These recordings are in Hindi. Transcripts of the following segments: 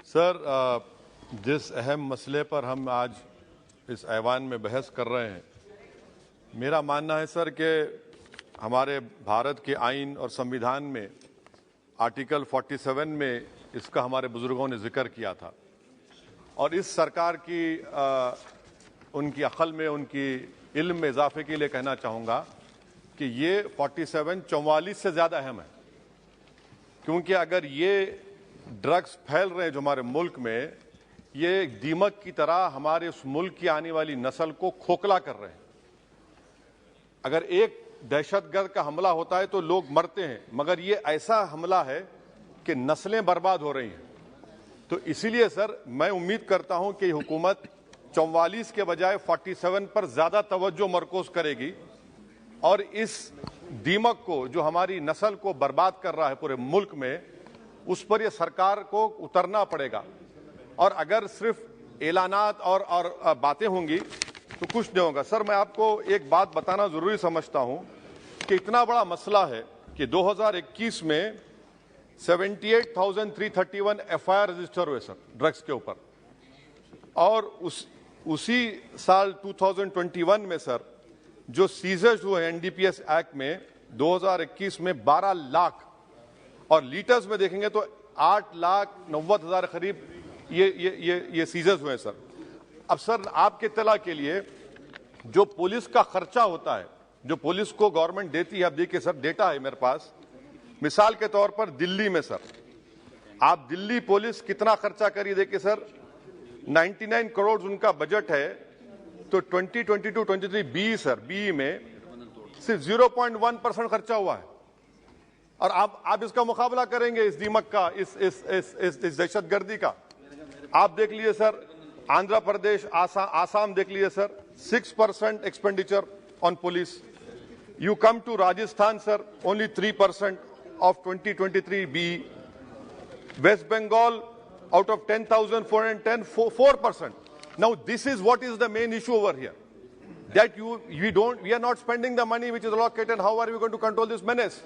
सर, जिस अहम मसले पर हम आज इस ऐवान में बहस कर रहे हैं, मेरा मानना है सर कि हमारे भारत के आइन और संविधान में आर्टिकल 47 में इसका हमारे बुजुर्गों ने जिक्र किया था और इस सरकार की उनकी अक्ल में, उनकी इल्म में इजाफे के लिए कहना चाहूँगा कि ये 47 44 से ज़्यादा अहम है, क्योंकि अगर ये ड्रग्स फैल रहे हैं जो हमारे मुल्क में, ये एक दीमक की तरह हमारे उस मुल्क की आने वाली नस्ल को खोखला कर रहे हैं। अगर एक दहशतगर्द का हमला होता है तो लोग मरते हैं, मगर ये ऐसा हमला है कि नस्लें बर्बाद हो रही हैं। तो इसीलिए सर मैं उम्मीद करता हूं कि हुकूमत 44 के बजाय 47 पर ज्यादा तवज्जो मरकूज करेगी और इस दीमक को जो हमारी नस्ल को बर्बाद कर रहा है पूरे मुल्क में, उस पर यह सरकार को उतरना पड़ेगा। और अगर सिर्फ ऐलानात और बातें होंगी तो कुछ नहीं होगा। सर, मैं आपको एक बात बताना जरूरी समझता हूं कि इतना बड़ा मसला है कि 2021 में 78,331 FIR रजिस्टर हुए सर ड्रग्स के ऊपर, और उसी साल 2021 में सर जो सीजर्स हुए NDPS एक्ट में 2021 में 12 लाख, और लीटर्स में देखेंगे तो 8,90,000 करीब ये सीजर्स हुए सर। अब सर आपके इत्तला के लिए जो पुलिस का खर्चा होता है, जो पुलिस को गवर्नमेंट देती है, अब देखिए सर डेटा है मेरे पास, मिसाल के तौर पर दिल्ली में सर आप दिल्ली पुलिस कितना खर्चा करिए, देखिए सर 99 करोड़ उनका बजट है, तो 2022-23 बी सर बी में सिर्फ 0.1% खर्चा हुआ है। और आप इसका मुकाबला करेंगे इस दीमक का, इस दहशतगर्दी का। आप देख लीजिए सर आंध्र प्रदेश, आसाम देख लीजिए sir 6% expenditure on police. You come to Rajasthan sir only 3% of 2023 B. West Bengal out of 10,410 4%. Now this is what is the main issue over here, that we are not spending the money which is allocated. How are we going to control this menace?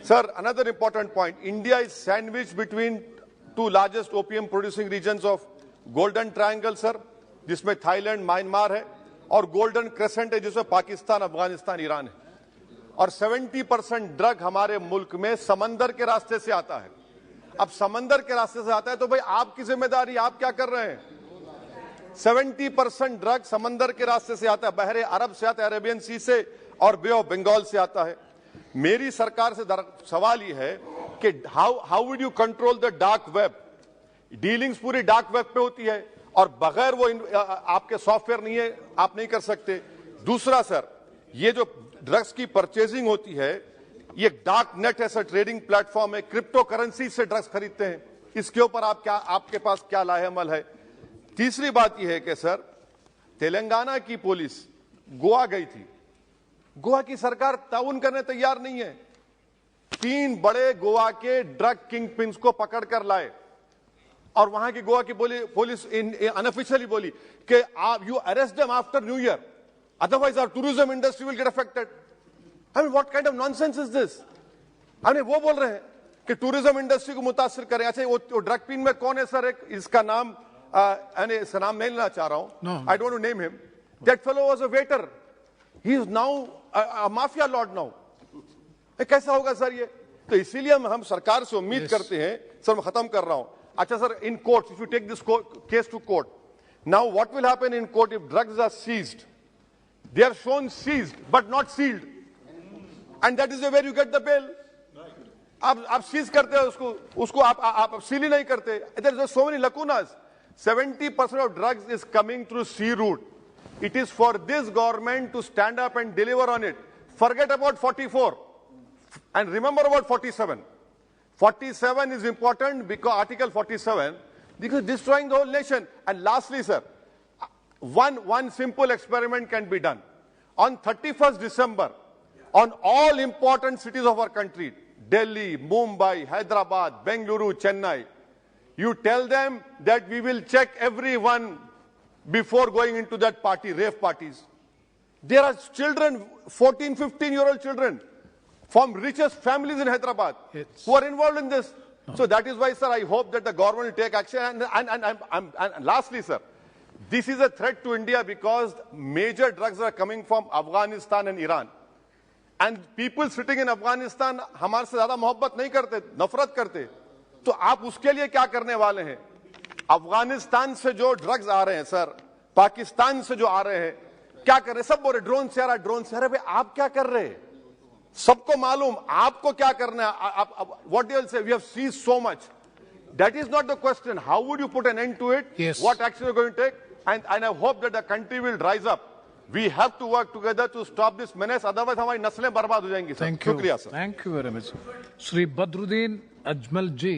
Sir, another important point, India is sandwiched between two largest opium producing regions of Golden Triangle sir, जिसमें थाईलैंड, म्यांमार है, और गोल्डन क्रेसेंट है जिसमें पाकिस्तान, अफगानिस्तान, ईरान है। और 70% ड्रग हमारे मुल्क में समंदर के रास्ते से आता है। अब समंदर के रास्ते से आता है तो भाई आपकी जिम्मेदारी, आप क्या कर रहे हैं? 70% ड्रग समंदर के रास्ते से आता है, बहरे अरब से आता है, अरेबियन सी से और बे ऑफ बंगाल से आता है। मेरी सरकार से सवाल यह है कि how would you control the dark web? Dealings पूरी डार्क वेब पे होती है और बगैर वो आपके सॉफ्टवेयर नहीं है, आप नहीं कर सकते। दूसरा सर, ये जो ड्रग्स की परचेजिंग होती है, ये डार्क नेट ऐसा ट्रेडिंग प्लेटफॉर्म है, क्रिप्टो करेंसी से ड्रग्स खरीदते हैं। इसके ऊपर आपके पास क्या लाहेअमल है? तीसरी बात यह है कि सर तेलंगाना की पुलिस गोवा गई थी, गोवा की सरकार ताउन करने तैयार नहीं है। 3 बड़े गोवा के ड्रग किंग पिन्स को पकड़कर लाए और वहां की गोवा की पुलिस अनऑफिशियली बोली कि you arrest them after new year, otherwise our tourism industry will get affected. I mean, what kind of nonsense is this? I mean, वो बोल रहे हैं कि टूरिज्म इंडस्ट्री को मुतासिर करें। अच्छा, वो ड्रग पिन में कौन है सर? एक इसका नाम इसका नाम नहीं लेना चाह रहा हूं, I don't want to name him. That fellow was a waiter. He is now a mafia lord now. कैसा होगा सर ये? तो इसीलिए हम सरकार से उम्मीद करते हैं सर, मैं खत्म कर रहा हूं। अच्छा sir, in court, if you take this case to court, now what will happen in court if drugs are seized? They are shown seized but not sealed, and that is where you get the bail. आप सीज करते हो उसको आप सील ही नहीं करते। There are so many lacunas. 70% of drugs is coming through sea route. It is for this government to stand up and deliver on it. Forget about 44 and remember about 47. 47 is important because Article 47, because destroying the whole nation. And lastly, sir, one simple experiment can be done. On 31st December, on all important cities of our country, Delhi, Mumbai, Hyderabad, Bengaluru, Chennai, you tell them that we will check everyone before going into that party, rave parties. There are children, 14, 15-year-old children from richest families in Hyderabad who are involved in this. So that is why, sir, I hope that the government will take action. And lastly, sir, this is a threat to India because major drugs are coming from Afghanistan and Iran. And people sitting in Afghanistan हमारे से ज्यादा मोहब्बत नहीं करते, नफरत करते. तो आप उसके लिए क्या करने वाले हैं? अफगानिस्तान से जो ड्रग्स आ रहे हैं सर, पाकिस्तान से जो आ रहे हैं, क्या कर रहे हैं? सब बोल रहे ड्रोन से आ रहा है, ड्रोन से आ रहा है. भाई आप क्या कर रहे हैं? सबको मालूम आपको क्या करना है. What else say? We have seized so much. That is not the question. How would you put an end to it? Yes. What action are you going to take? And I hope that the country will rise up. We have to work together to stop this menace. Otherwise, हमारी नस्लें बर्बाद हो जाएंगी. Thank you. शुक्रिया sir. Thank you very much. Shri Badruddin Ajmal ji.